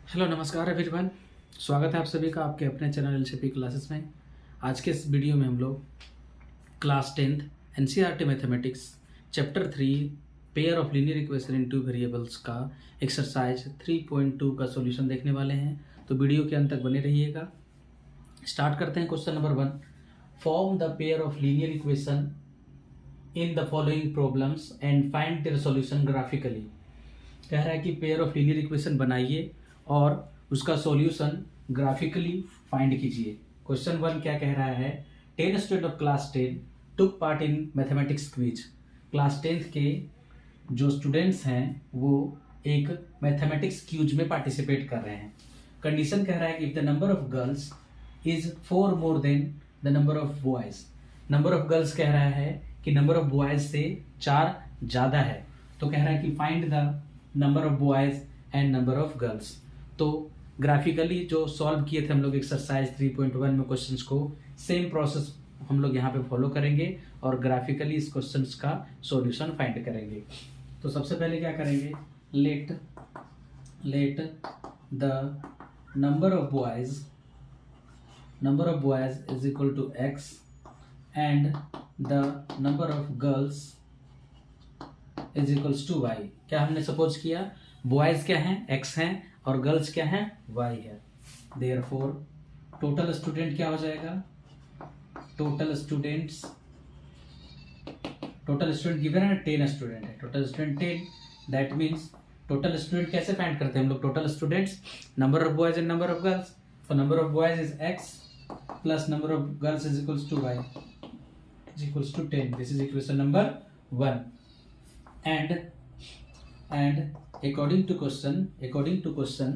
Hello नमस्कार everyone. स्वागत है आप सभी का आपके अपने चैनल एलसीपी क्लासेस में। आज के इस वीडियो में हम लोग class 10th NCERT mathematics chapter 3 pair of linear equation in two variables का एक्सरसाइज 3.2 का सॉल्यूशन देखने वाले हैं, तो वीडियो के अंत तक बने रहिएगा। स्टार्ट करते हैं question number 1। Form the pair of linear equation in the following problems and find their solution graphically. कह रहा है कि पेयर ऑफ लीनियर इक्वेशन बनाइए और उसका सॉल्यूशन ग्राफिकली फाइंड कीजिए। क्वेश्चन 1 क्या कह रहा है? 10 student of class 10 took part in mathematics quiz. Class 10th के जो स्टूडेंट्स हैं वो एक मैथमेटिक्स क्विज में पार्टिसिपेट कर रहे हैं। कंडीशन कह रहा है कि if the number of girls is 4 more then the number of boys. Number of girls कह रहा है कि नंबर ऑफ बॉयज से 4 ज़्यादा है, तो कह रहा है कि find the number of boys and number of girls. तो ग्राफिकली जो सॉल्व किए थे हम लोग एक्सरसाइज 3.1 में क्वेश्चंस को, सेम प्रोसेस हम लोग यहाँ पे फॉलो करेंगे और ग्राफिकली इस क्वेश्चंस का सॉल्यूशन फाइंड करेंगे। तो सबसे पहले क्या करेंगे? Let the number of boys is equal to x and the number of girls is equals to y। क्या हमने सपोज किया? बॉयज क्या हैं? x हैं और गर्ल्स क्या हैं? y है। देयरफॉर टोटल स्टूडेंट क्या हो जाएगा? टोटल स्टूडेंट गिवन है 10 स्टूडेंट है, total student 10। That means total student कैसे फाइंड करते हैं हम लोग? Total students number of boys and number of girls. तो number of boys is x plus number of girls is equals to y is equals to 10। This is equation number 1। and according to question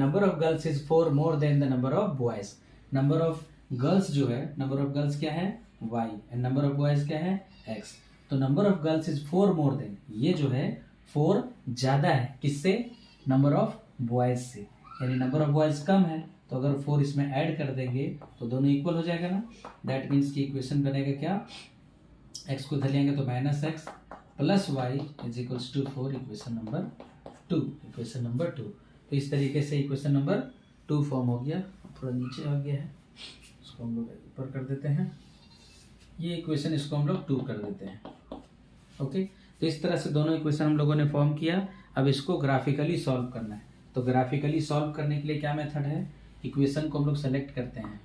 number of girls is 4 more than the number of boys। number of girls जो है, number of girls क्या है? y and number of boys क्या है? x। तो number of girls is 4 more than, ये जो है 4 ज्यादा है किससे? number of boys से, यानी number of boys कम है, तो अगर 4 इसमें ऐड कर देंगे तो दोनों इक्वल हो जाएगा ना। दैट मीन्स की इक्वेशन बनेगा क्या? x को इधर लेंगे तो -x plus y is equals to 4, equation number 2। तो इस तरीके से इक्वेशन नंबर 2 फॉर्म हो गया। थोड़ा नीचे आ गया है, इसको हम लोग ऊपर कर देते हैं। ये इक्वेशन इसको हम लोग 2 कर देते हैं। ओके, तो इस तरह से दोनों इक्वेशन हम लोगों ने फॉर्म किया। अब इसको ग्राफिकली सॉल्व करना है। तो ग्राफिकली सॉल्व करने के लिए क्या मेथड है? इक्वेशन को हम लोग सेलेक्ट करते हैं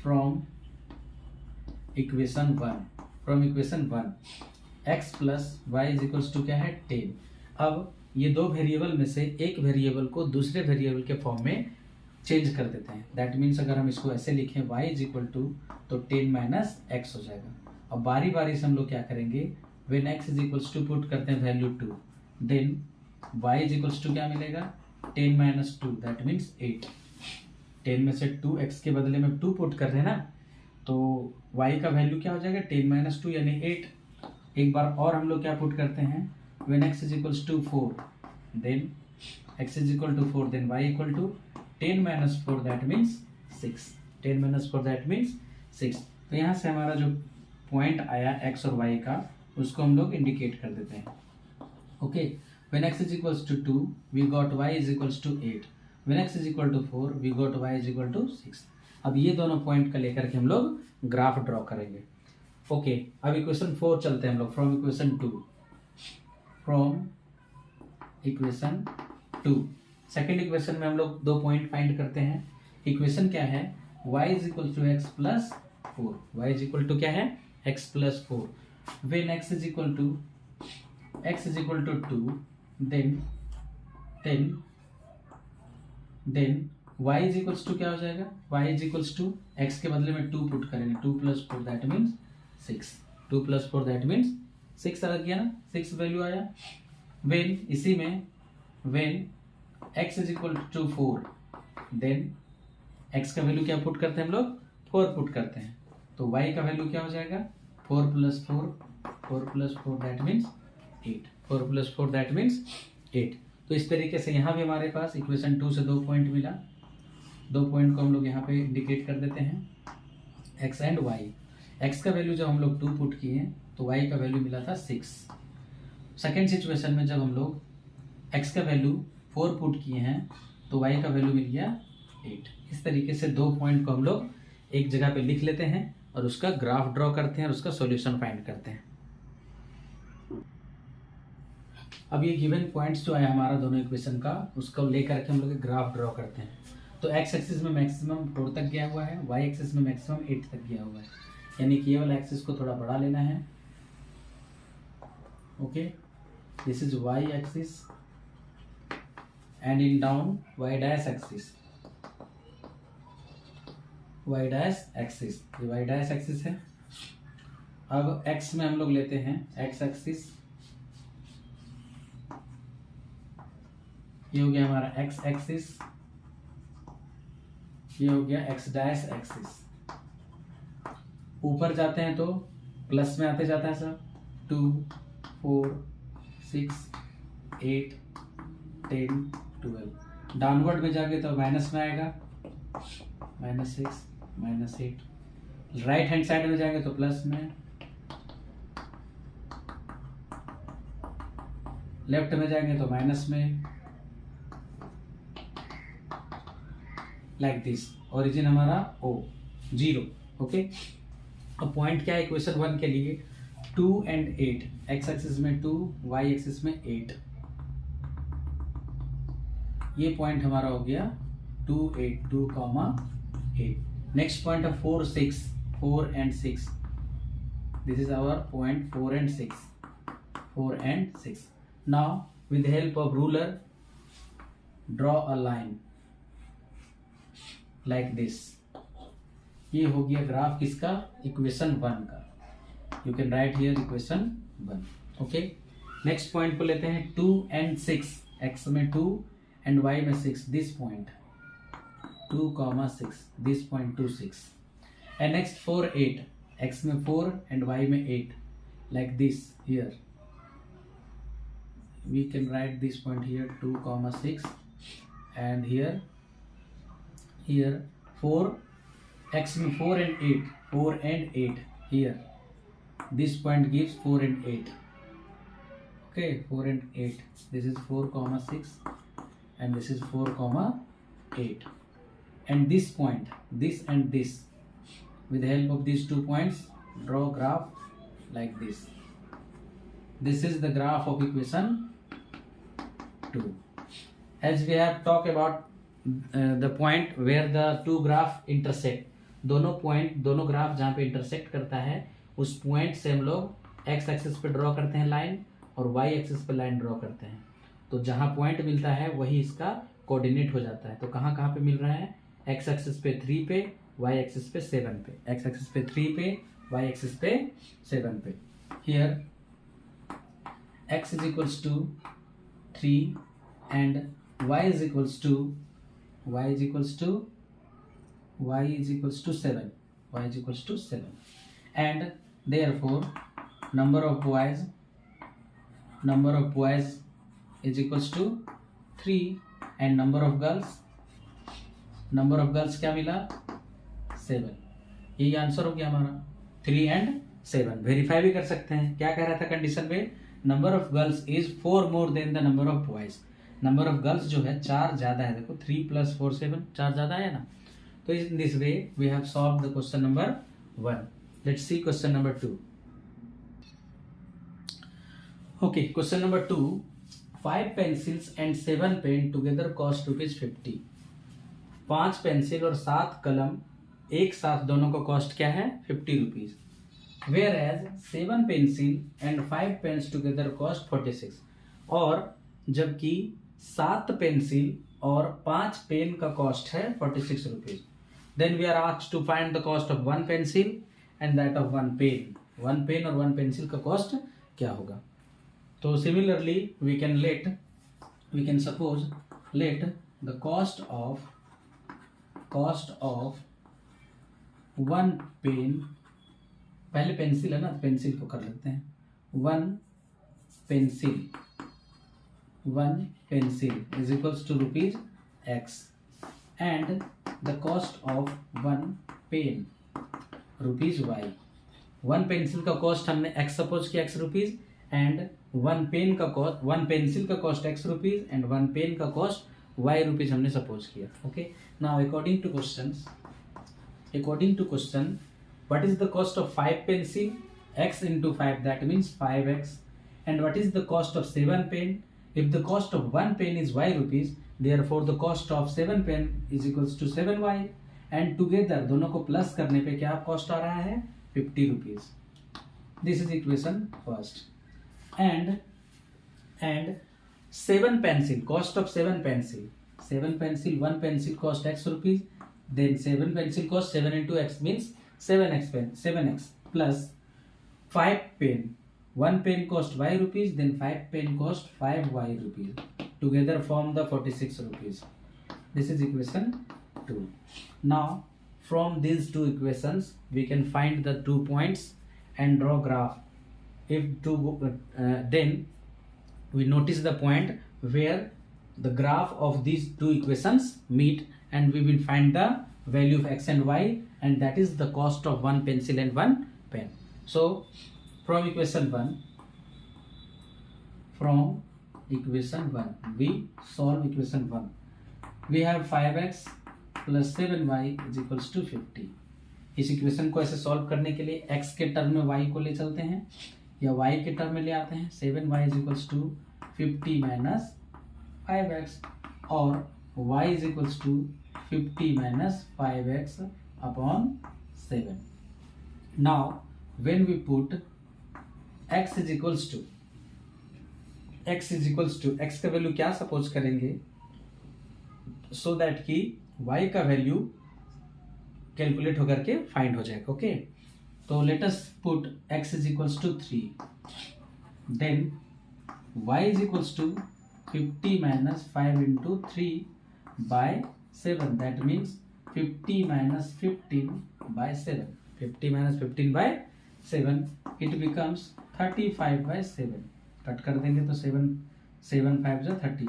from equation 1 x plus y is equals to क्या है? 10। अब ये दो वेरिएबल में से एक वेरिएबल को दूसरे वेरिएबल के फॉर्म में चेंज कर देते हैं। दैट मीन्स अगर हम इसको ऐसे लिखें y इज इक्वल टू तो 10 माइनस एक्स हो जाएगा। अब बारी बारी से हम लोग क्या करेंगे? When x is equals to put करते हैं value 2, then y is equals to क्या मिलेगा? 10 माइनस 2 दैट मीन्स 8। 10 में से 2 x के बदले में 2 पुट कर रहे हैं ना, तो y का वैल्यू क्या हो जाएगा? 10 माइनस 2 यानी 8। एक बार और हम लोग क्या पुट करते हैं? when x is equals to 4 then x is equal to 4 then y equal to 10 minus 4 that means 6। 10 minus 4 that means 6। तो यहाँ से हमारा जो पॉइंट आया x और y का, उसको हम लोग इंडिकेट कर देते हैं। Okay, when x is equals to 2 we got y is equals to 8। when x is equal to 4 we got y is equal to 6। अब ये दोनों पॉइंट का लेकर के हम लोग ग्राफ ड्रॉ करेंगे। ओके, अब इक्वेशन 4 चलते हैं हम लोग। फ्रॉम इक्वेशन 2 सेकेंड इक्वेशन में हम लोग 2 पॉइंट फाइंड करते हैं। इक्वेशन क्या है? y is equal to x plus 4। y is equal to क्या है? x plus 4। When x is equal to 2 then y is equals to क्या हो जाएगा? y is equals to x के बदले में 2 पुट करेंगे, 2 plus 4 that means 6। 2 plus 4 that means 6 आ गया ना, 6 वैल्यू आया। वेन इसी में when x is equal to 4 then x का वैल्यू क्या पुट करते हैं हम लोग? 4 पुट करते हैं, तो y का वैल्यू क्या हो जाएगा? 4 plus 4 that means 8। 4 plus 4 that means 8। तो इस तरीके से यहाँ भी हमारे पास इक्वेशन 2 से 2 पॉइंट मिला। 2 पॉइंट को हम लोग यहाँ पे इंडिकेट कर देते हैं, x एंड y। x का वैल्यू जब हम लोग 2 पुट किए तो y का वैल्यू मिला था 6। सेकेंड सिचुएशन में जब हम लोग x का वैल्यू 4 पुट किए हैं तो y का वैल्यू मिल गया 8। इस तरीके से 2 पॉइंट को हम लोग एक जगह पे लिख लेते हैं और उसका ग्राफ ड्रॉ करते हैं और उसका सॉल्यूशन फाइंड करते हैं। अब ये गिवन पॉइंट्स जो है हमारा दोनों इक्वेशन का, उसको लेकर के हम लोग ग्राफ ड्रॉ करते हैं। तो x एक्सिस में मैक्सिमम 4 तक गया हुआ है, y एक्सिस में मैक्सिमम 8 तक गया हुआ है, यानी कि ये वाला एक्सिस को थोड़ा बड़ा लेना है। Okay, this is y axis and in down y dash axis, y dash axis, ये y डैश एक्सिस है। अब x में हम लोग लेते हैं x एक्सिस, ये हो गया हमारा x एक्सिस, ये हो गया x डैश एक्सिस। ऊपर जाते हैं तो प्लस में आते जाता है सब, 2 4 6 8 10 12। डाउनवर्ड में जाके तो माइनस में आएगा, -6 -8। राइट हैंड साइड में जाएंगे तो प्लस में, लेफ्ट में जाएंगे तो माइनस में, लाइक दिस। ओरिजिन हमारा O 0। ओके, अब पॉइंट क्या है इक्वेशन 1 के लिए, 2 and 8, x एक्सिस में 2, y एक्सिस में 8। ये पॉइंट हमारा हो गया 2 8 2, 8। नेक्स्ट पॉइंट है 4 6, 4 and 6। This is our point 4 and 6, 4 and 6। Now with the help of ruler draw a line like this. ये हो गया ग्राफ किसका, इक्वेशन 1 का। You can write here equation 1। Okay, next point को लेते हैं 2 and 6, x में 2 and y में 6, this point 2, 6, this point 2 6। And next 4 8, x में 4 and y में 8, like this here. We can write this point here 2, 6 and here 4, x में 4 and 8, 4 and 8 here. This point gives 4 and 8. Okay, 4 and 8. This is 4, 6 and this is 4, 8. And this point, this and this, with the help of these 2 points, draw graph like this. This is the graph of equation 2. As we have talked about the point where the 2 graph intersect, दोनों graph जहाँ पे intersect करता है उस point से हम लोग x axis पे ड्रॉ करते हैं लाइन और y एक्सिस पे लाइन ड्रॉ करते हैं। तो जहाँ पॉइंट मिलता है वही इसका कोऑर्डिनेट हो जाता है। तो कहाँ कहाँ पे मिल रहा है, x एक्सिस पे 3 पे, y एक्सिस पे 7 पे, x एक्सिस पे 3 पे, y एक्सिस पे 7 पे। Here x is equals to 3 and y is equals to 7, y is equals to 7, and therefore number of boys is equals to 3 and number of girls क्या मिला, 7। यही answer हो गया हमारा, 3 and 7। वेरीफाई भी कर सकते हैं, क्या कह रहा था कंडीशन में, number of girls is 4 more than the number of boys। Number of girls जो है 4 ज्यादा है, देखो 3 + 4 7, 4 ज्यादा है ना। तो in this way we have solved the question number 1. Let's see question number 2. Okay, question number 2. 5 pencils and 7 pen together cost ₹50. 5 pencil और 7 कलम एक साथ दोनों का कॉस्ट क्या है, ₹50। Whereas 7 pencil and 5 pens together cost 46. और जबकि 7 पेंसिल और 5 पेन का कॉस्ट है ₹46। Then we are asked to find the cost of 1 pencil and that of 1 pen. 1 pen और 1 pencil का कॉस्ट क्या होगा। तो similarly we can suppose let the cost of 1 pen, पहले पेंसिल है ना, पेंसिल को कर लेते हैं, 1 pencil is equals to ₹X and the cost of 1 pen ₹Y। 1 pencil का कॉस्ट हमने x सपोज किया ₹X एंड 1 पेन का कॉस्ट, 1 पेंसिल का कॉस्ट ₹X एंड 1 पेन का कॉस्ट y रुपीज हमने सपोज किया. Okay, now according to question what is the cost of 5 pencil? X into 5, that means 5x. And what is the cost of 7 pen? If the cost of 1 pen is y rupees, therefore the cost of 7 pen is equals to 7y. And together दोनों को plus करने पे क्या cost आ रहा है? 50 rupees. This is equation first. And 7 pencil, cost of 7 pencil. 7 pencil, 1 pencil cost x rupees. Then 7 pencil cost 7 into x means 7x pen, 7x plus 5 pen. 1 pen cost y rupees, then 5 pen cost 5y rupees. Together form the 46 rupees. This is equation 2. Now from these two equations we can find the 2 points and draw graph. If then we notice the point where the graph of these two equations meet, and we will find the value of x and y, and that is the cost of 1 pencil and 1 pen. So from equation 1 we solve equation 1. We have 5x plus 7y is equals to 50. इस equation को ऐसे solve करने के लिए x के term में y को ले चलते हैं या y के टर्म में ले आते हैं. 7y is equals to 50 minus 5x और y is equals to 50 minus 5x upon 7. Now when we put x is equals to x का वैल्यू क्या सपोज करेंगे सो दैट कि y का वैल्यू कैलकुलेट होकर के फाइंड हो जाएगा. ओके, तो let us put x is equals to 3, then y is equals to 50 minus 5 into 3 by 7, that means 50 minus 15 by 7. 50 minus 15 by 7, it becomes 35 by 7. Cut कर देंगे तो 7 5 जो 30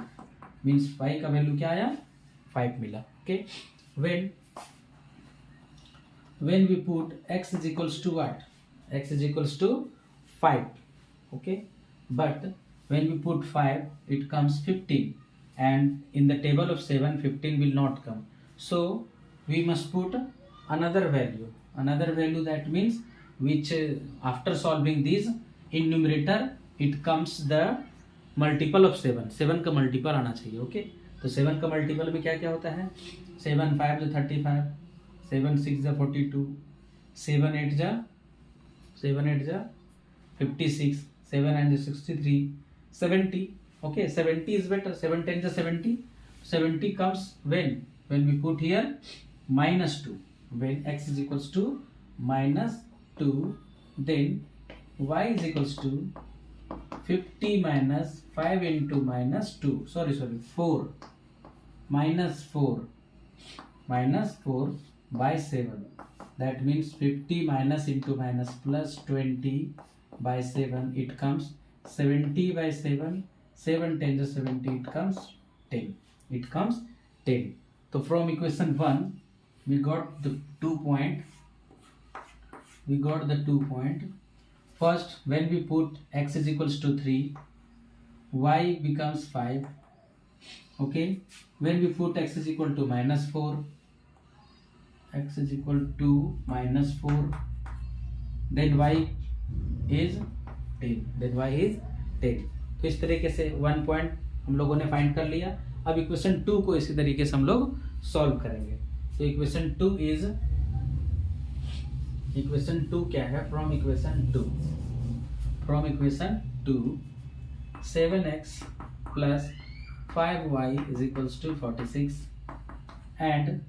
मीन्स y का वैल्यू क्या आया? 5 मिला. Okay, when we put x is equals to what? X is equals to 5. Okay, but when we put 5 it comes 15, and in the table of 7 15 will not come, so we must put another value, that means which after solving this in numerator it comes the multiple of 7 का multiple आना चाहिए. Okay, तो 7 का multiple में क्या क्या होता है? 7 5 जो 35, 7 6 जो 42, 7 8 जो 56, 7 9 जो 63, 70. Okay, 70 is better. 7 10 is 70. 70 comes when we put here minus 2. When x is equals to minus 2, then y is equals to 50 minus 5 into minus 2. Sorry, 4. Minus 4 by 7. That means 50 minus into minus plus 20 by 7. It comes 70 by 7. 7 10 is 70. It comes 10. So from equation 1 we got the 2 point. First, when we put x is equals to 3, y becomes 5. Okay, when we put x is equal to minus 4, then y is 10. तो इस तरीके से 1 point हम लोगों ने find कर लिया. अब इक्वेशन 2 को इसी तरीके से हम लोग सॉल्व करेंगे. तो इक्वेशन 2 क्या है? From equation 2 7x plus 5y is equals to 46, and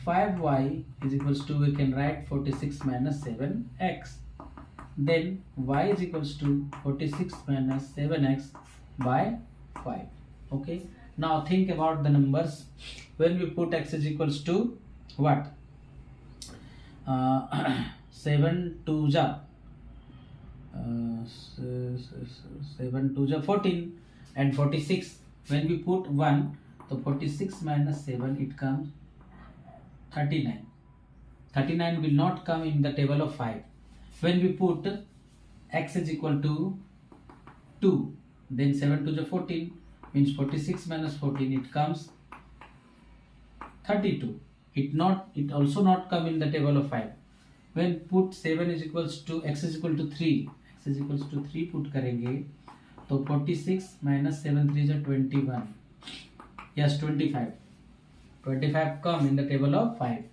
5y is equals to, we can write 46 minus 7x. Then y is equals to 46 minus 7x by 5. Okay, now think about the numbers. When we put x is equals to what? 7 2 ja 14 and 46. When we put 1, so 46 minus 7 it comes 39. 39 will not come in the table of 5. When we put x is equal to 2, then 7 to the 14 means 46 minus 14 it comes 32. It also not come in the table of 5. When put 7 is equals to x is equal to 3, x is equals to 3 put करेंगे तो 46 minus 7 3 is 21. Yes, 25. 25 come in the table of 5.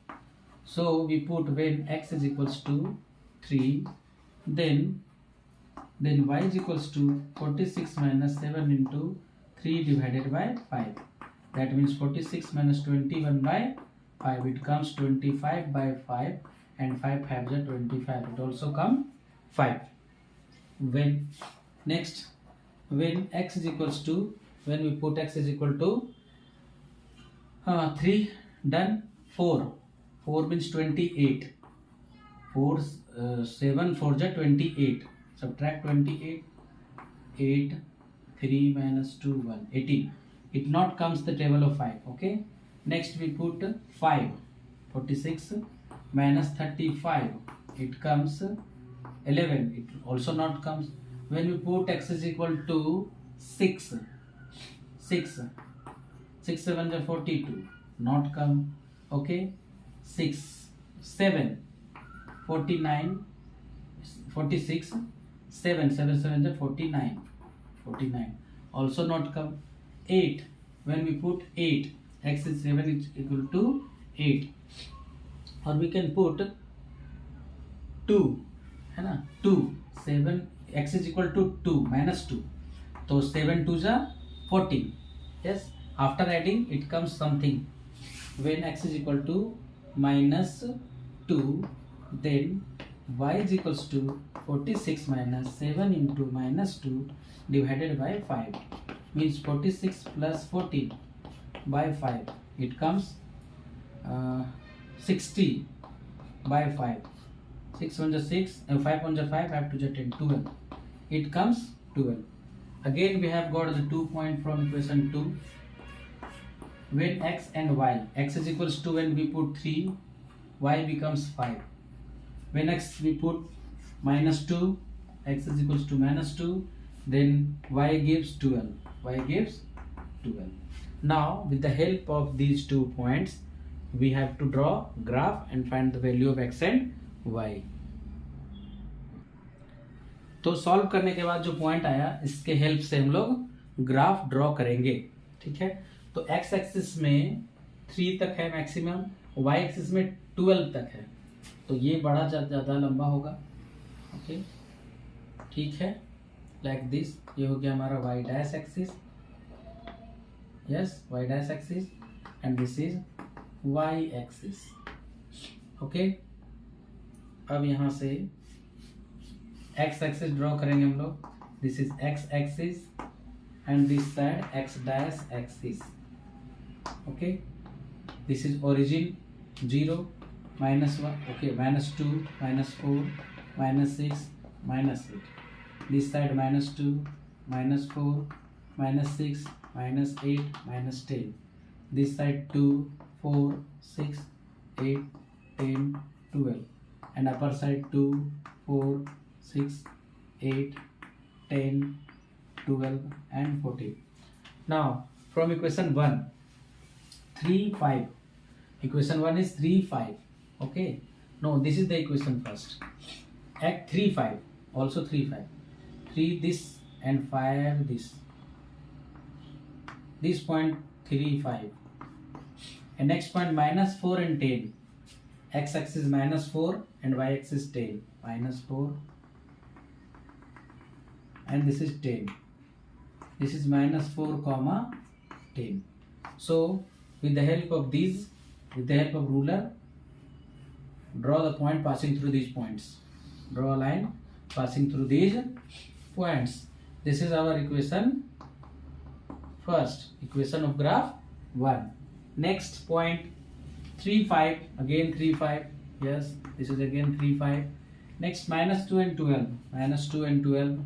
So we put when x is equals to 3, then y is equals to 46 minus 7 into 3 divided by 5. That means 46 minus 21 by 5. It comes 25 by 5, and 5 5 is 25. It also come 5. When next, when x is equals to, when we put x is equal to 3, done. 4 means 28. 4 7 4 is 28. Subtract 28. 8 3 minus 2 1 18. It not comes the table of 5. Okay, next we put 5. 46 minus 35, it comes 11. It also not comes. When we put x is equal to 6 7 is 42, not come. Okay, 6 7 49 46 7 7 is 49 also not come. 8, when we put 8, x is 7 is equal to 8, or we can put 2 है ना, 2 7 x is equal to 2 minus 2, तो 7 2 is 14. Yes, after adding it comes something. When x is equal to minus 2, then y is equals to 46 minus 7 into minus 2 divided by 5, means 46 plus 14 by 5. It comes 60 by 5. 6 1 is 6, 5 1 is 5, 5 2 is 10, 12. It comes 12. Again we have got the 2 point from equation 2. When x and y, x is equals to, when we put 3, y becomes 5. When x we put minus 2, x is equals to minus 2, then y gives 12. Y gives 12. Now with the help of these 2 points, we have to draw graph and find the value of x and y. तो solve करने के बाद जो point आया, इसके help से हम लोग ग्राफ ड्रॉ करेंगे. ठीक है, तो x एक्सिस में 3 तक है मैक्सिमम, y एक्सिस में 12 तक है, तो ये बड़ा ज़्यादा लंबा होगा. ओके, ठीक है, लाइक दिस. ये हो गया हमारा y dash axis. Yes, y dash axis, and this is y axis. Okay, अब यहाँ से x एक्सिस ड्रॉ करेंगे हम लोग. This is x axis and this side x dash axis. Okay, this is origin 0 minus 1, okay, minus 2 minus 4 minus 6 minus 8. This side minus 2 minus 4 minus 6 minus 8 minus 10. This side 2 4 6 8 10 12, and upper side 2 4 6 8 10 12 and 14. Now from equation 1, 3 5. Equation 1 is 3 5. Okay, no, this is the equation first. At 3 5, also 3 5, 3 this and 5 this. This point 3 5, and next point minus 4 and 10. X axis minus 4 and y axis 10. Minus 4 and this is 10. This is minus 4 comma 10. So with the help of these, with the help of ruler, draw the point passing through these points. Draw a line passing through these points. This is our equation first, equation of graph 1. Next point 3 5, again 3 5. Yes, this is again 3 5. Next minus 2 and 12. Minus 2 and 12.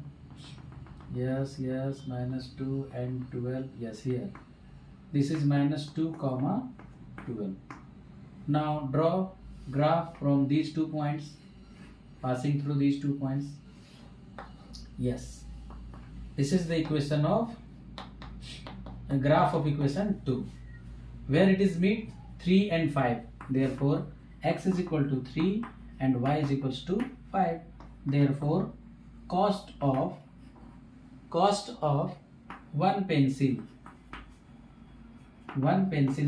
Yes, yes, minus 2 and 12. Yes, here. This is minus 2 comma 12. Now draw graph from these 2 points, passing through these 2 points. Yes, this is the equation of a graph of equation 2. Where it is meet, 3 and 5. Therefore x is equal to 3 and y is equals to 5. Therefore cost of one pencil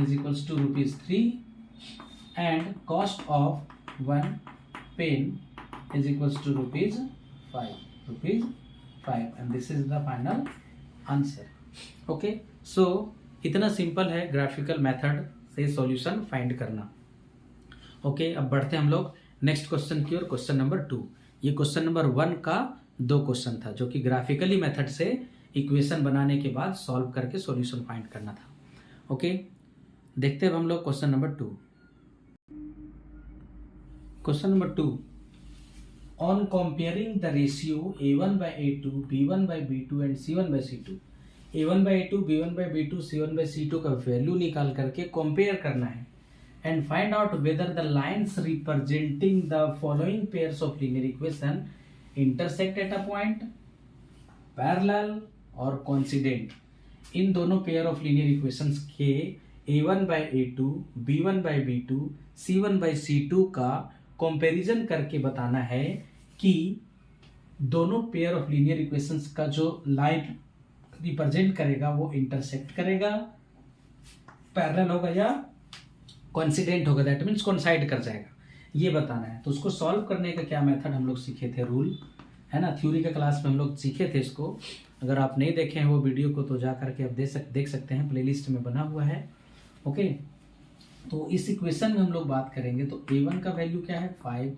is equals to rupees 3 and cost of one pen is equals to rupees 5 and this is the final answer. Okay, so इतना simple है graphical method से solution find करना. Okay, अब बढ़ते हैं हम लोग next question की ओर. Question number 2. ये क्वेश्चन नंबर 1 का 2 क्वेश्चन था जो कि ग्राफिकली मेथड से इक्वेशन बनाने के बाद सॉल्व करके सॉल्यूशन फाइंड करना था. ओके, देखते हैं हम लोग question number 2. Question number 2. On comparing the ratio A1 by A2, B1 by B2 and C1 by C2, A1 by A2, B1 by B2, C1 by C2 का value निकाल करके compare करना है and find out whether the lines representing the following pairs of linear equation intersect at a point, parallel और coincident. इन दोनों pair of linear equations के A1 by A2, B1 by B2, C1 by C2 का comparison करके बताना है कि दोनों pair of linear equations का जो लाइन रिप्रेजेंट करेगा वो इंटरसेक्ट करेगा, पैरेलल होगा या कोइंसिडेंट होगा, दैट मीन्स कोइंसाइड कर जाएगा, ये बताना है. तो उसको सॉल्व करने का क्या मेथड हम लोग सीखे थे, रूल है ना, थ्योरी के क्लास में हम लोग सीखे थे इसको. अगर आप नहीं देखे हैं वो वीडियो को तो जा करके आप देख सकते हैं, प्लेलिस्ट में बना हुआ है. ओके, तो इस इक्वेशन में हम लोग बात करेंगे तो A1 का वैल्यू क्या है 5,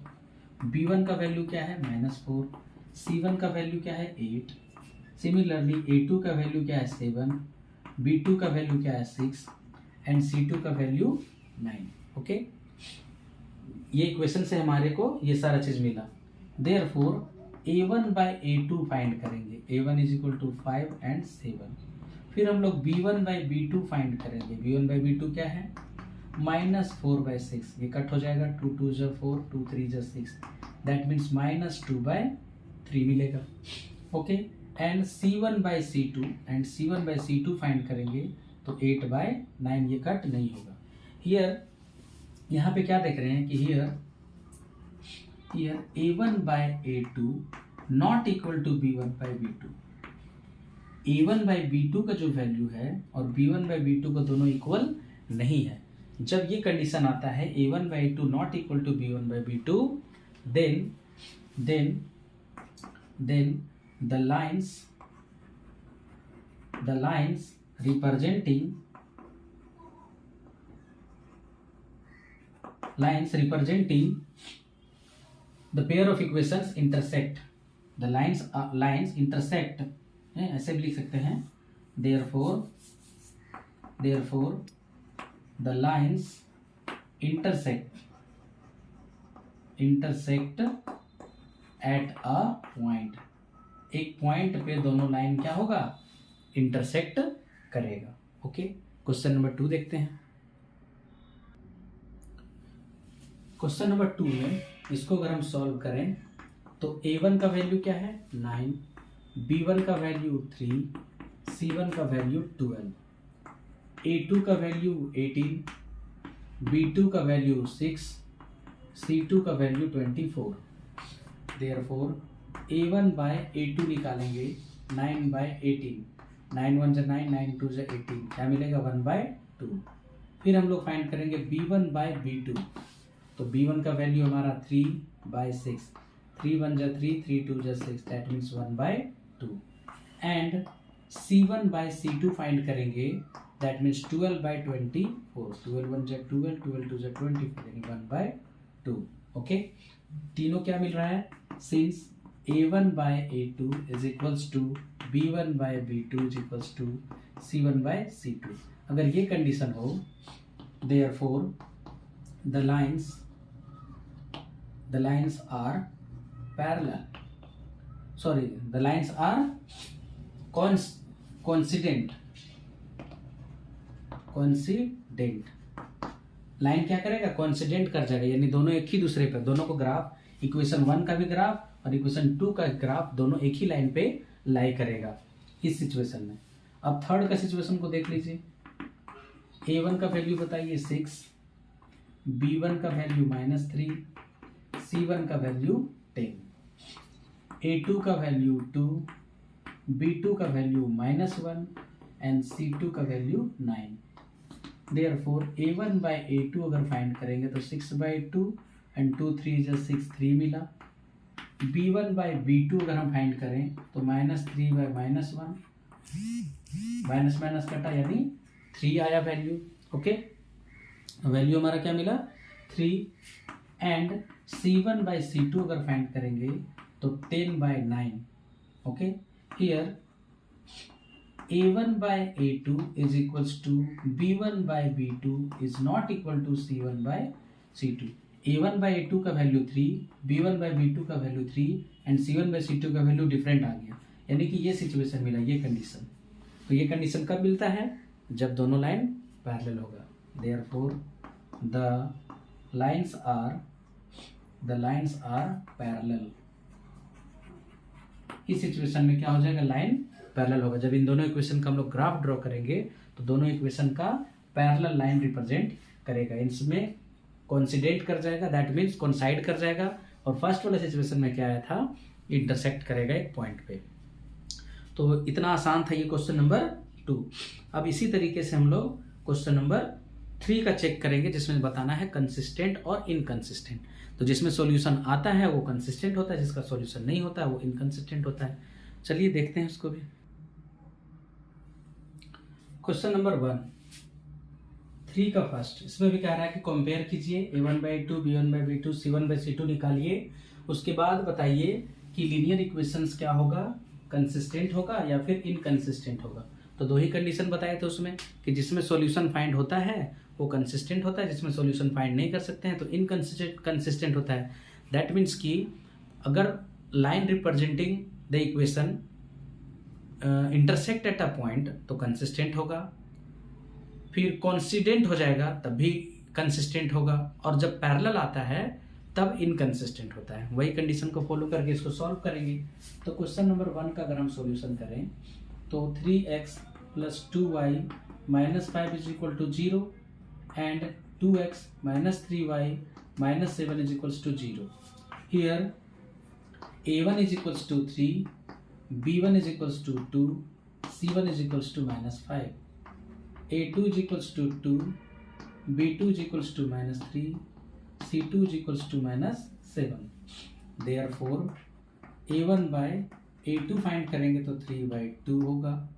B1 का वैल्यू क्या है -4, C1 का वैल्यू क्या है 8. सिमिलरली A2 का वैल्यू क्या है 7, B2 का वैल्यू क्या है 6 एंड C2 का वैल्यू 9. ओके, ये इक्वेशन से हमारे को ये सारा चीज मिला. Therefore A1 by A2 find करेंगे. A1 is equal to 5 and 7. फिर हम लोग B1 by B2 फाइंड करेंगे. B1 by B2 क्या है -4 by 6. ये कट हो जाएगा, 2 2 जा 4, 2 3 जा 6, दैट मीन्स -2 by 3 मिलेगा. Okay, and C1 by C2 and C1 by C2 find करेंगे तो 8 by 9. ये कट नहीं होगा. हियर यहाँ पे क्या देख रहे हैं कि here A1 by A2 not equal to B1 by B2. A1 by B2 का जो वैल्यू है और B1 by B2 का दोनों इक्वल नहीं है. जब ये कंडीशन आता है A1 by A2 not equal to B1 by B2, then the lines representing the pair of equations intersect. The lines intersect, ऐसे भी लिख सकते हैं. therefore the lines intersect at a point. एक पॉइंट पे दोनों लाइन क्या होगा इंटरसेक्ट करेगा. ओके, क्वेश्चन नंबर 2 देखते हैं. क्वेश्चन नंबर 2 में इसको अगर हम सॉल्व करें तो A1 का वैल्यू क्या है 9, B1 का वैल्यू 3, C1 का वैल्यू 12, A2 का वैल्यू 18, B2 का वैल्यू 6, C2 का value 24. Therefore A1 by A2 निकालेंगे 9 by 18. 9 1 जा 9, 9 2 जा 18, क्या मिलेगा 1 by 2. फिर हम लोग फाइंड करेंगे B1 by B2. तो B1 का वैल्यू हमारा 3 by 6, 3 1 जा 3, 3 2 जा 6, that means 1 by 2. And C1 by C2 find करेंगे, दैट मीन्स 12 by 24. 12 1 जा 12, 12 2 जा 24, यानी 1 by 2. ओके, तीनों क्या मिल रहा है, since A1 by A2 is equals to B1 by B2 is equals to C1 by C2. अगर ये कंडीशन हो, therefore the lines are parallel. Sorry, the lines are coincident. Line क्या करेगा कोइंसिडेंट कर जाएगा, यानी दोनों एक ही दूसरे पर, दोनों को ग्राफ इक्वेशन 1 का भी ग्राफ और इक्वेशन 2 का ग्राफ दोनों एक ही लाइन पे लाई करेगा इस सिचुएशन में. अब थर्ड का सिचुएशन को देख लीजिए. A1 का वैल्यू बताइए 6, B1 का वैल्यू -3, C1 का वैल्यू 10, A2 का वैल्यू 2, B2 का वैल्यू -1 एंड C2 का value 9। Therefore A1 by A2 अगर फाइंड करेंगे तो 6/2 एंड 2 3 जो 6 3 मिला। B1 by B2 अगर हम फाइंड करें तो -3 by -1, माइनस माइनस कटा यानी 3 आया वैल्यू। ओके, वैल्यू हमारा क्या मिला 3। एंड C1 by C2 अगर फाइंड करेंगे तो 10/9। Okay, here A1 by A2 is equals to B1 by B2 is not equal to C1 by C2। A1 by A2 का वैल्यू 3, B1 by B2 का value 3 and C1 by C2 का value different आ गया, यानी कि ये situation मिला, ये condition. तो ये कंडीशन कब मिलता है, जब दोनों लाइन पैरेलल होगा। Therefore the lines are parallel. इस सिचुएशन में क्या हो जाएगा, लाइन पैरेलल होगा। जब इन दोनों इक्वेशन का हम लोग ग्राफ ड्रॉ करेंगे तो दोनों इक्वेशन का पैरेलल लाइन रिप्रेजेंट करेगा, इसमें कोइंसिडेंट कर जाएगा, दैट मीन्स कोइंसाइड कर जाएगा। और फर्स्ट वाले सिचुएशन में क्या आया था, इंटरसेक्ट करेगा एक पॉइंट पे। तो इतना आसान था ये क्वेश्चन नंबर 2। अब इसी तरीके से हम लोग क्वेश्चन नंबर 3 का चेक करेंगे, जिसमें बताना है कंसिस्टेंट और इनकंसिस्टेंट। तो जिसमें सॉल्यूशन आता है वो कंसिस्टेंट होता है, जिसका सॉल्यूशन नहीं होता है वो इनकंसिस्टेंट होता है। चलिए देखते हैं उसको भी। क्वेश्चन नंबर 1 3 का फर्स्ट, इसमें भी कह रहा है कि कंपेयर कीजिए A1 by A2, B1 by B2, C1 by C2 निकालिए। उसके बाद बताइए कि लीनियर इक्वेशंस क्या होगा, कंसिस्टेंट होगा या फिर इनकंसिस्टेंट होगा। तो दो ही कंडीशन बताए थे उसमें कि जिसमें सॉल्यूशन फाइंड होता है वो कंसिस्टेंट होता है, जिसमें सॉल्यूशन फाइंड नहीं कर सकते हैं तो इनकंसिस्टेंट होता है। दैट मीन्स कि अगर line representing the equation intersect at a point तो कंसिस्टेंट होगा, फिर कोइंसिडेंट हो जाएगा तब भी कंसिस्टेंट होगा, और जब पैरेलल आता है तब इनकंसिस्टेंट होता है। वही कंडीशन को फॉलो करके इसको सॉल्व करेंगे। तो क्वेश्चन नंबर 1 का अगर हम सॉल्यूशन करें तो 3x + 2y - 5 = 0 and 2x - 3y - 7 = 0। Here A1 = 3, B1 = 2, C1 = -5, A2 = 2, B2 = -3, C2 = -7। Therefore A1 by A2 find करेंगे तो 3/2 होगा,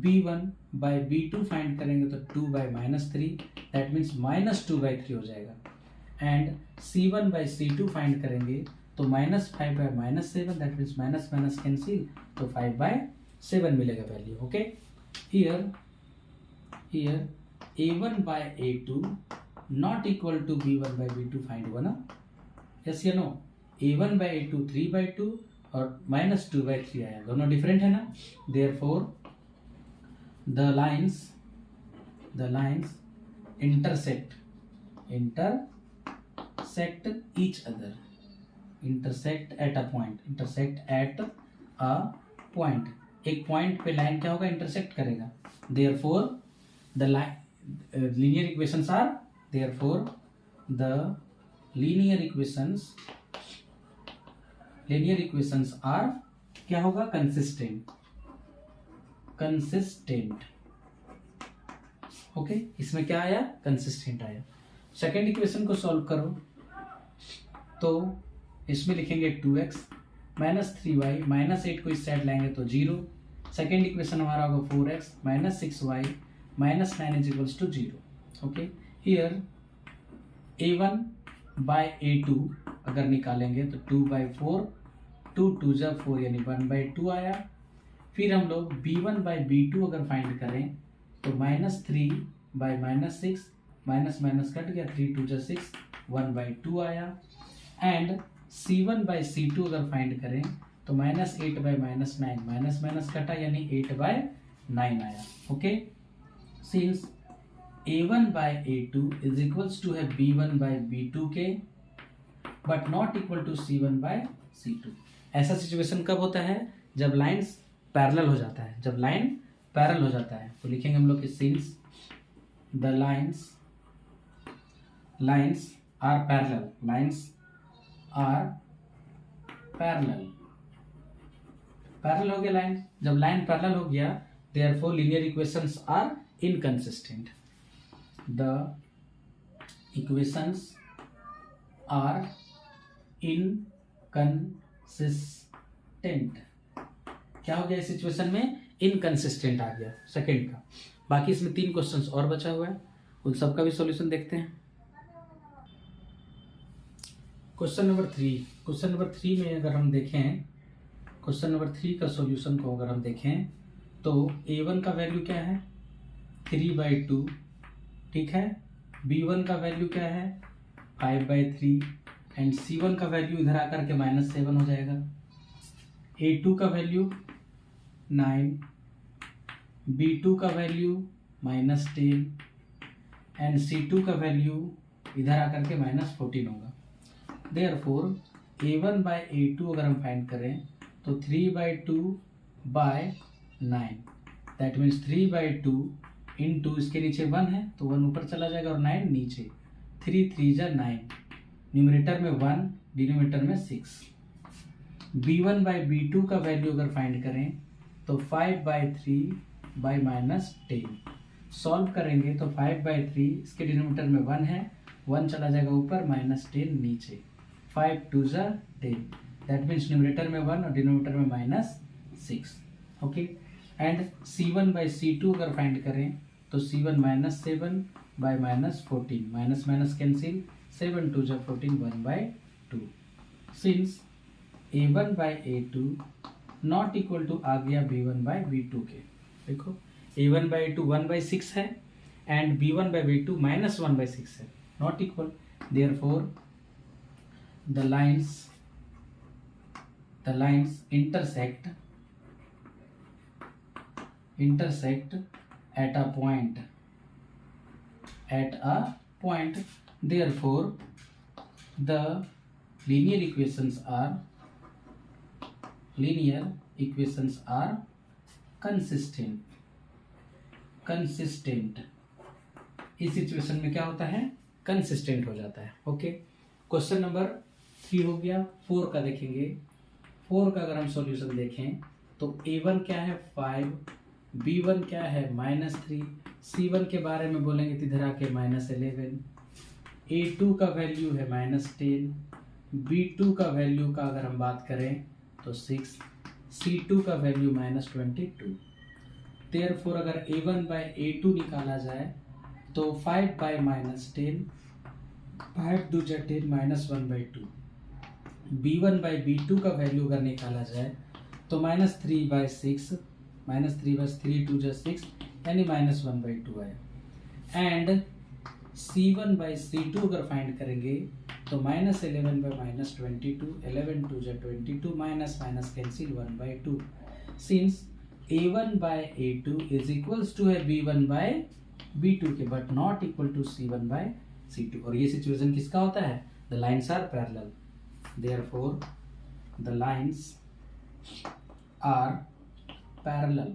B1 by B2 फाइंड करेंगे तो 2 by -3, दैट मीन्स -2/3 हो जाएगा। And C1 by C2 find करेंगे तो -5 by -7, that means minus minus cancel, तो 5/7 मिलेगा value. Okay, here A1 by A2 not equal to B1 by B2 find हुआ ना, यस या नो। A1 by A2 3/2 और -2/3 आया, दोनों डिफरेंट है ना। Therefore the lines intersect each other, intersect at a point। एक पॉइंट पे लाइन क्या होगा, इंटरसेक्ट करेगा। Therefore the linear equations are, therefore the linear equations are क्या होगा, कंसिस्टेंट। ओके, इसमें क्या आया, कंसिस्टेंट आया। सेकेंड इक्वेशन को सॉल्व करो तो इसमें लिखेंगे 2x - 3y -8 को इस साइड लाएंगे तो 0। सेकेंड इक्वेशन हमारा होगा 4x - 6y -9 = 0। Okay, here A1 by A2 अगर निकालेंगे तो 2/4, 2 2 जा 4 यानी 1/2 आया। फिर हम लोग B1 by B2 अगर फाइंड करें तो -3 by -6, माइनस माइनस कट गया, 3 2 जा 6, 1/2 आया। एंड C1 by C2 अगर फाइंड करें तो -8 by -9, माइनस माइनस कटा यानी 8/9 आया। Okay, since A1 by A2 is equals to है B1 by B2 के but not equal to C1 by C2। ऐसा सिचुएशन कब होता है, जब लाइन्स पैरेलल हो जाता है। जब लाइन पैरेलल हो जाता है तो लिखेंगे हम लोग कि since the lines lines are parallel, lines are parallel, parallel हो गया लाइन। जब लाइन पैरेलल हो गया therefore linear equations are inconsistent, the equations are inconsistent. क्या हो गया इस सिचुएशन में? इनकंसिस्टेंट आ गया सेकंड का। बाकी इसमें 3 क्वेश्चंस और बचा हुआ है, उन सबका भी सॉल्यूशन देखते हैं। क्वेश्चन नंबर 3, क्वेश्चन नंबर 3 में अगर हम देखें, क्वेश्चन नंबर 3 का सॉल्यूशन को अगर हम देखें तो a1 का वैल्यू क्या है? 3/2, ठीक है। b1 का वैल्यू क्या है? 5/3 एंड c1 का वैल्यू इधर आकर के -7 हो जाएगा। a2 का वैल्यू 9, b2 का वैल्यू -10 एंड c2 का वैल्यू इधर आकर के -14 होगा। देयरफॉर a1/a2 अगर हम फाइंड करें तो 3/2/9, दैट मीन्स 3/2 इंटू इसके नीचे 1 है तो 1 ऊपर चला जाएगा और 9 नीचे, 3 3 जा 9, न्यूमरेटर में 1 डिनोमिनेटर में 6। b1/b2 का वैल्यू अगर फाइंड करें तो 5/3/-10, सॉल्व करेंगे तो 5/3 इसके डिनोमिनेटर में 1 है, 1 चला जाएगा ऊपर, -10 नीचे, 5 2 जा 10, दैट मीन्स न्यूमरेटर में 1 और डिनोमिनेटर में -6। ओके, एंड c1/c2 अगर फाइंड करें तो c1 -7/-14, माइनस कैंसिल, 7 2 जा 14, 1/2। Since a1/a2 not equal to आ गया b1/b2 के, देखो a1/a2 1/6 है एंड b1/b2 -1/6 है, not equal. Therefore the lines intersect at a point, therefore the linear equations are consistent। इस सिचुएशन में क्या होता है? कंसिस्टेंट हो जाता है। ओके, क्वेश्चन नंबर 3 हो गया। 4 का देखेंगे। 4 का अगर हम सॉल्यूशन देखें तो a1 क्या है? 5, b1 क्या है? -3, c1 के बारे में बोलेंगे तो इधर आके -11, a2 का वैल्यू है -10, b2 का वैल्यू का अगर हम बात करें तो 6, c2 का वैल्यू -22। देयरफॉर अगर a1/a2 निकाला जाए तो 5/-10, 5 2 जा 10, -1/2। b1/b2 का वैल्यू अगर निकाला जाए तो -3/6, -3 2 जा 6 यानी -1/2 आया। एंड c1/c2 अगर फाइंड करेंगे तो -11/-22, 11 2 जा 22, minus cancel, 1/2। Since a1/a2 is equals to है b1/b2 के, but not equal to c1/c2। और ये सिचुएशन किसका होता है? The lines are parallel, therefore the lines are parallel,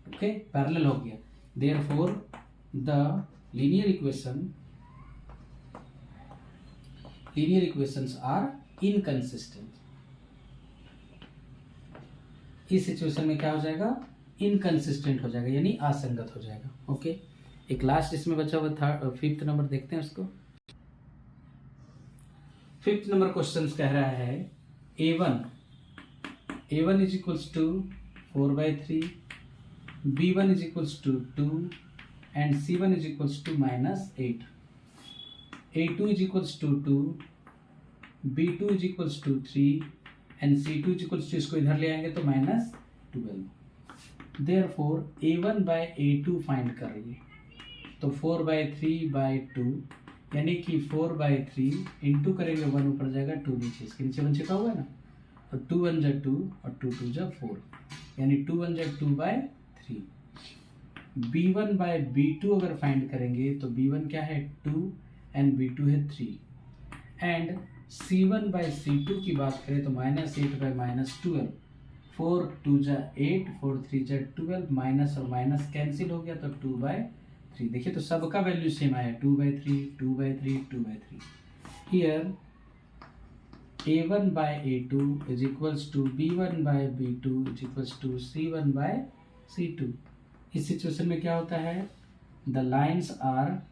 okay, parallel हो गया। therefore the linear equations are inconsistent। इस सिचुएशन में क्या हो जाएगा? इनकंसिस्टेंट हो जाएगा, यानी असंगत हो जाएगा। ओके, एक लास्ट इसमें बचा हुआ था 5th नंबर, देखते हैं उसको। 5th नंबर क्वेश्चन कह रहा है a1 is equals to 4/3, b1 is equals to 2 and c1 is equals to -8, a2 is equals to 2, b2 is equals to 3 and c2 is equals to, इसको इधर ले आएंगे तो -12। देयरफॉर a1/a2 फाइंड कर रही है तो 4/3/2 यानी कि 4/3 इंटू करेंगे, 1 ऊपर जाएगा, 2 नीचे, इसके नीचे 1 छिपा हुआ है ना, और 2 1 जा 2 और 2 2 जा 4, यानी 2 1 जा 2/3। b1/b2 अगर फाइंड करेंगे तो b1 क्या है? 2 एंड b2 है 3। एंड c1/c2 की बात करें तो -8/-12, 4 2 जा 8, 4 3 जा 12, माइनस और माइनस कैंसिल हो गया तो 2/3 3। देखिए तो सबका वैल्यू सेम आया, 2/3, 2/3, 2/3। Here a1/a2 is equals to b1/b2 is equals to c1/c2। इस सिचुएशन में क्या होता है, द लाइन्स आर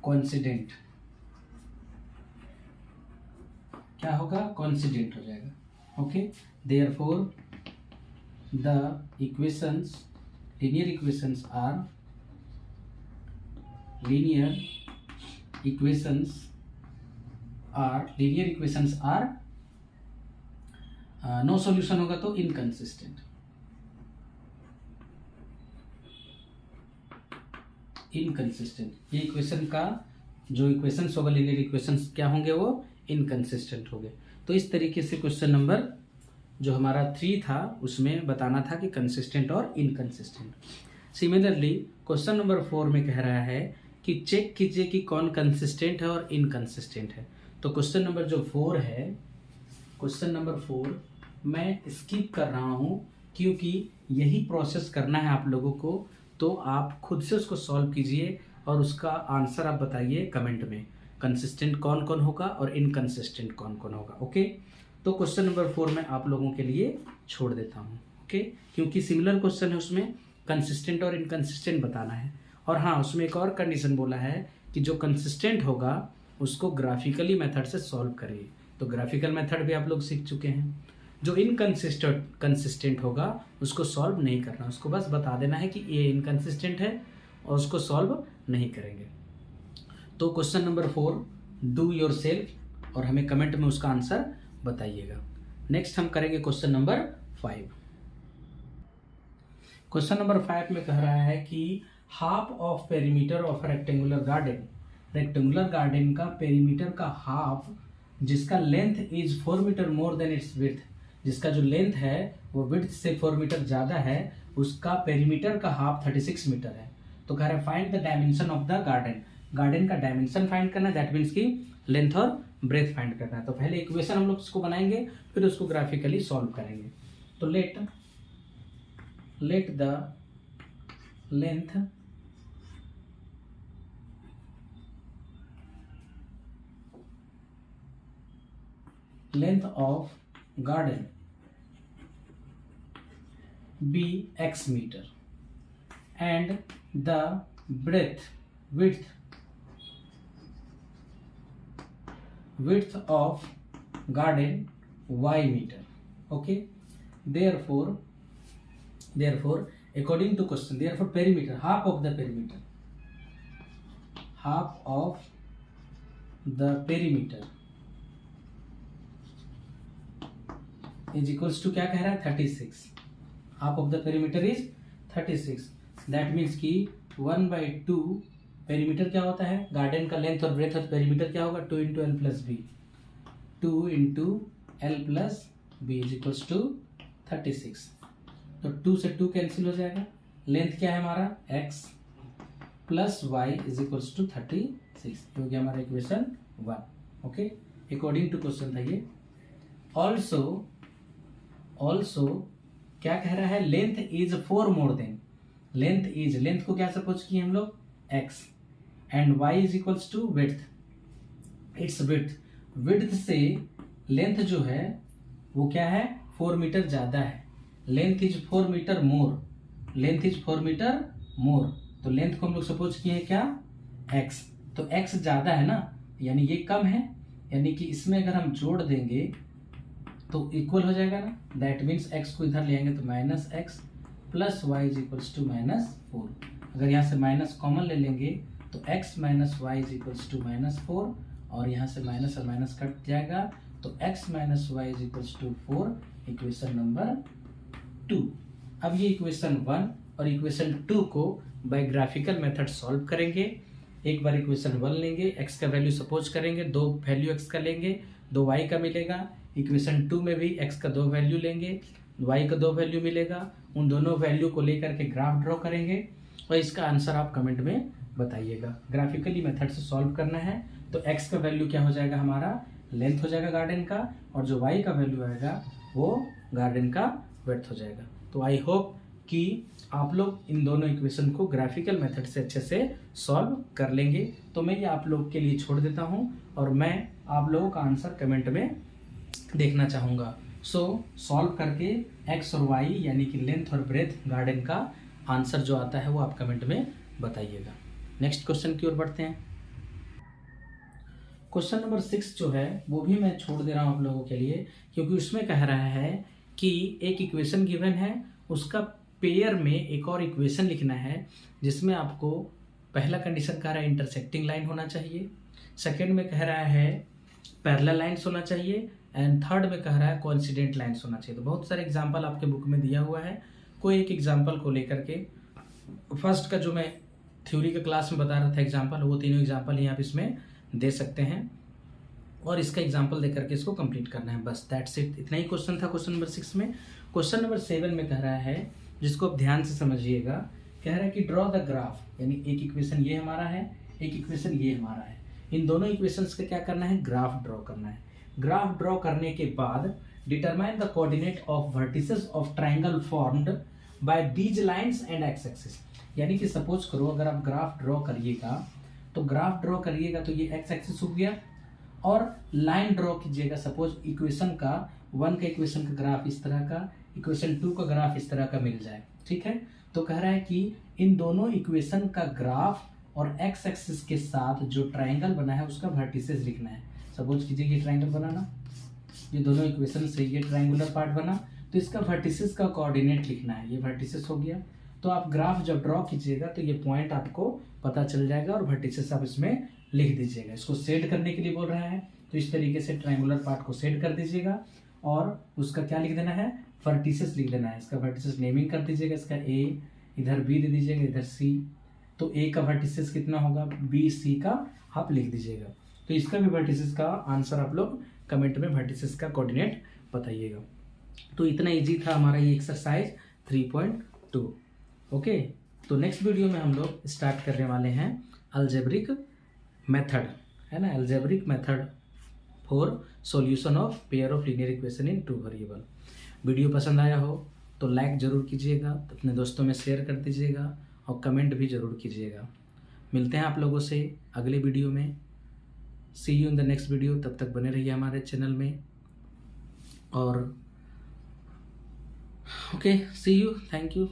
कोइंसिडेंट। क्या होगा, कोइंसिडेंट हो जाएगा। Okay, therefore the equations, linear equations are, linear equations are no solution होगा तो इनकंसिस्टेंट। ये इक्वेशन का जो इक्वेशंस होगा, लीनियर इक्वेशंस क्या होंगे, वो इनकंसिस्टेंट होंगे। तो इस तरीके से क्वेश्चन नंबर जो हमारा 3 था उसमें बताना था कि कंसिस्टेंट और इनकंसिस्टेंट। सिमिलरली क्वेश्चन नंबर 4 में कह रहा है कि चेक कीजिए कि कौन कंसिस्टेंट है और इनकंसिस्टेंट है। तो क्वेश्चन नंबर जो 4 है, क्वेश्चन नंबर 4 मैं स्किप कर रहा हूँ क्योंकि यही प्रोसेस करना है आप लोगों को। तो आप खुद से उसको सॉल्व कीजिए और उसका आंसर आप बताइए कमेंट में, कंसिस्टेंट कौन कौन होगा और इनकंसिस्टेंट कौन कौन होगा। ओके, तो क्वेश्चन नंबर 4 मैं आप लोगों के लिए छोड़ देता हूँ। ओके, क्योंकि सिमिलर क्वेश्चन है, उसमें कंसिस्टेंट और इनकंसिस्टेंट बताना है। और हाँ, उसमें एक और कंडीशन बोला है कि जो कंसिस्टेंट होगा उसको ग्राफिकली मेथड से सॉल्व करिए। तो ग्राफिकल मेथड भी आप लोग सीख चुके हैं। जो कंसिस्टेंट होगा उसको सॉल्व नहीं करना, उसको बस बता देना है कि ये इनकंसिस्टेंट है और उसको सॉल्व नहीं करेंगे। तो question number 4 do your self और हमें कमेंट में उसका आंसर बताइएगा। नेक्स्ट हम करेंगे क्वेश्चन नंबर 5। क्वेश्चन नंबर 5 में कह रहा है कि half of perimeter of rectangular garden का पेरीमीटर का हाफ, जिसका length is 4 metre more than its width, जिसका जो लेंथ है वो विड्थ से 4 मीटर ज्यादा है, उसका पेरीमीटर का हाफ 36 मीटर है। तो कह रहा है find the dimension of the garden का डायमेंशन फाइंड करना है, दैट मीन्स की लेंथ और ब्रेथ फाइंड करना है। तो पहले इक्वेशन हम लोग इसको बनाएंगे, फिर उसको ग्राफिकली सॉल्व करेंगे। तो let the length of garden be x meter and the width of garden y meter. Okay, therefore according to question, therefore perimeter, half of the perimeter is equals to, क्या कह रहा है, 36। Half of the perimeter is 36। That means कि 1/2 perimeter क्या होता है, garden का length और ब्रेथ ऑफ पेरीमीटर क्या होगा, 2 × l + b, 2 × l + b is equals to 36। तो 2 से 2 कैंसिल हो जाएगा। लेंथ क्या है हमारा, x + y is equals to 36, जो कि हमारा equation 1। Okay, according to question था ये। ऑल्सो क्या कह रहा है, length is 4 more than, length को क्या सपोज किए हम लोग, x, and y is equals to width, its width से लेंथ जो है वो क्या है, 4 मीटर ज्यादा है। लेंथ इज 4 मीटर मोर, तो लेंथ को हम लोग सपोज किए हैं क्या, x। तो x ज्यादा है ना, यानी ये कम है, यानी कि इसमें अगर हम जोड़ देंगे तो इक्वल हो जाएगा ना। दैट मीन्स x को इधर ले आएंगे तो -x + y is equals to -4। अगर यहाँ से माइनस कॉमन ले लेंगे तो x - y is equals to -4, और यहाँ से माइनस और माइनस कट जाएगा तो x - y is equals to 4, equation number 2। अब ये इक्वेशन 1 और इक्वेशन 2 को बाय ग्राफिकल मेथड सॉल्व करेंगे। एक बार इक्वेशन 1 लेंगे, x का वैल्यू सपोज करेंगे, 2 वैल्यू x का लेंगे, 2 y का मिलेगा। इक्वेशन 2 में भी x का 2 वैल्यू लेंगे, y का 2 वैल्यू मिलेगा। उन दोनों वैल्यू को लेकर के ग्राफ ड्रॉ करेंगे और इसका आंसर आप कमेंट में बताइएगा। ग्राफिकली मेथड से सॉल्व करना है। तो x का वैल्यू क्या हो जाएगा, हमारा लेंथ हो जाएगा गार्डन का, और जो y का वैल्यू आएगा वो गार्डन का विड्थ हो जाएगा। तो आई होप कि आप लोग इन दोनों इक्वेशन को ग्राफिकल मेथड से अच्छे से सॉल्व कर लेंगे। तो मैं ये आप लोग के लिए छोड़ देता हूँ और मैं आप लोगों का आंसर कमेंट में देखना चाहूँगा। सो सॉल्व करके एक्स और वाई यानी कि लेंथ और ब्रेथ गार्डन का आंसर जो आता है वो आप कमेंट में बताइएगा। नेक्स्ट क्वेश्चन की ओर बढ़ते हैं। क्वेश्चन नंबर 6 जो है वो भी मैं छोड़ दे रहा हूँ आप लोगों के लिए, क्योंकि उसमें कह रहा है कि एक इक्वेशन गिवन है, उसका पेयर में एक और इक्वेशन लिखना है जिसमें आपको पहला कंडीशन कह रहा है इंटरसेक्टिंग लाइन होना चाहिए, सेकंड में कह रहा है पैरेलल लाइन्स होना चाहिए एंड थर्ड में कह रहा है कोइंसिडेंट लाइन्स होना चाहिए। तो बहुत सारे एग्जाम्पल आपके बुक में दिया हुआ है, कोई एक एग्जाम्पल को लेकर के फर्स्ट का जो मैं थ्योरी के क्लास में बता रहा था एग्जाम्पल, वो तीनों एग्जाम्पल ही आप इसमें दे सकते हैं और इसका एग्जाम्पल देकर के इसको कंप्लीट करना है। बस दैट्स इट, इतना ही क्वेश्चन था क्वेश्चन नंबर 6 में। क्वेश्चन नंबर 7 में कह रहा है, जिसको आप ध्यान से समझिएगा, कह रहा है कि ड्रॉ द ग्राफ, यानी एक इक्वेशन ये हमारा है, एक इक्वेशन ये हमारा है, इन दोनों इक्वेशंस का क्या करना है, ग्राफ ड्रॉ करना है। ग्राफ ड्रॉ करने के बाद determine the coordinate of vertices of triangle formed by these lines and x axis. यानी कि सपोज करो अगर आप ग्राफ ड्रॉ करिएगा तो ग्राफ ड्रॉ करिएगा तो ये एक्स एक्सिस हो गया और लाइन ड्रॉ कीजिएगा। सपोज इक्वेशन का 1 का इक्वेशन का ग्राफ इस तरह का, इक्वेशन 2 का ग्राफ इस तरह का मिल जाए, ठीक है। तो कह रहा है कि इन दोनों इक्वेशन का ग्राफ और एक्स एक्सिस के साथ जो ट्राइंगल बना है उसका वर्टिसेस लिखना है। सपोज कीजिए ये ट्राइंगल बनाना, ये दोनों इक्वेशन से ये ट्राइंगुलर पार्ट बना, तो इसका वर्टिसेस का कोऑर्डिनेट लिखना है, ये वर्टिसेस हो गया। तो आप ग्राफ जब ड्रॉ कीजिएगा तो ये पॉइंट आपको पता चल जाएगा और वर्टिसेस आप इसमें लिख दीजिएगा। इसको सेट करने के लिए बोल रहा है, तो इस तरीके से ट्राइंगुलर पार्ट को सेट कर दीजिएगा और उसका क्या लिख देना है, वर्टिसेस लिख देना है। इसका वर्टिसेस नेमिंग कर दीजिएगा, इसका ए, इधर बी दे दीजिएगा, इधर सी। तो ए का वर्टिसेस कितना होगा, बी सी का आप लिख दीजिएगा। तो इसका भी वर्टिसेस का आंसर आप लोग कमेंट में वर्टिसेस का कोऑर्डिनेट बताइएगा। तो इतना इजी था हमारा ये एक्सरसाइज 3.2। ओके, तो नेक्स्ट वीडियो में हम लोग स्टार्ट करने वाले हैं अलजेब्रिक मेथड, है ना, algebraic method for solution of pair of linear equation in 2 variable. Video पसंद आया हो तो लाइक ज़रूर कीजिएगा, अपने दोस्तों में शेयर कर दीजिएगा और कमेंट भी ज़रूर कीजिएगा। मिलते हैं आप लोगों से अगले वीडियो में। See you in the next video. तब तक बने रहिए हमारे चैनल में और okay, see you, thank you.